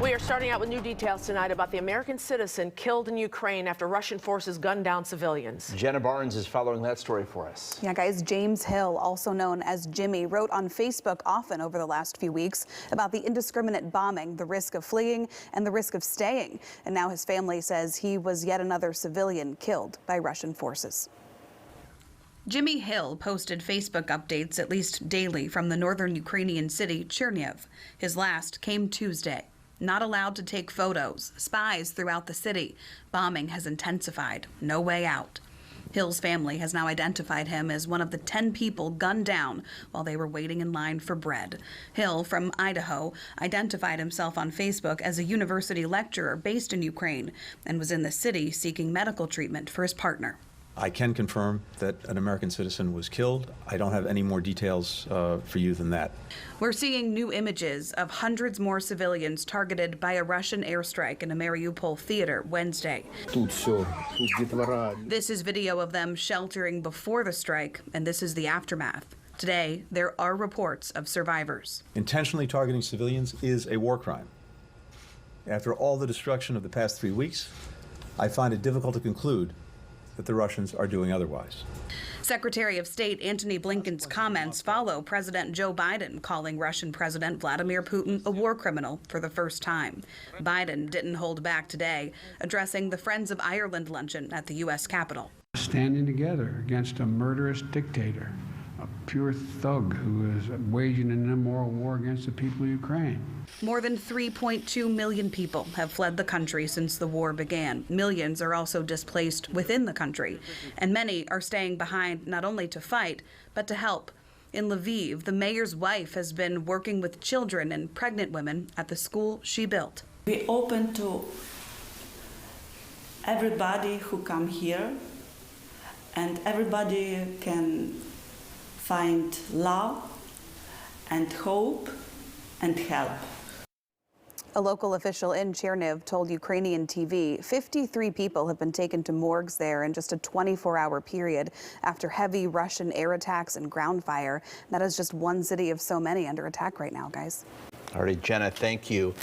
We are starting out with new details tonight about the American citizen killed in Ukraine after Russian forces gunned down civilians. Jenna Barnes is following that story for us. Yeah, guys, James Hill, also known as Jimmy, wrote on Facebook often over the last few weeks about the indiscriminate bombing, the risk of fleeing, and the risk of staying. And now his family says he was yet another civilian killed by Russian forces. Jimmy Hill posted Facebook updates at least daily from the northern Ukrainian city Chernihiv. His last came Tuesday. Not allowed to take photos, spies throughout the city. Bombing has intensified. No way out. Hill's family has now identified him as one of the 10 people gunned down while they were waiting in line for bread. Hill, from Idaho, identified himself on Facebook as a university lecturer based in Ukraine and was in the city seeking medical treatment for his partner. I can confirm that an American citizen was killed. I don't have any more details for you than that. We're seeing new images of hundreds more civilians targeted by a Russian airstrike in a Mariupol theater Wednesday. This is video of them sheltering before the strike, and this is the aftermath. Today, there are reports of survivors. Intentionally targeting civilians is a war crime. After all the destruction of the past 3 weeks, I find it difficult to conclude that the Russians are doing otherwise. Secretary of State Antony Blinken's comments follow President Joe Biden calling Russian President Vladimir Putin a war criminal for the first time. Biden didn't hold back today, addressing the Friends of Ireland luncheon at the U.S. Capitol. Standing together against a murderous dictator, a pure thug who is waging an immoral war against the people of Ukraine. More than 3.2 million people have fled the country since the war began. Millions are also displaced within the country, and many are staying behind not only to fight, but to help. In Lviv, the mayor's wife has been working with children and pregnant women at the school she built. We open to everybody who come here, and everybody can find love and hope and help. A local official in Chernihiv told Ukrainian TV 53 people have been taken to morgues there in just a 24-hour period after heavy Russian air attacks and ground fire. That is just one city of so many under attack right now, guys. All right, Jenna, thank you.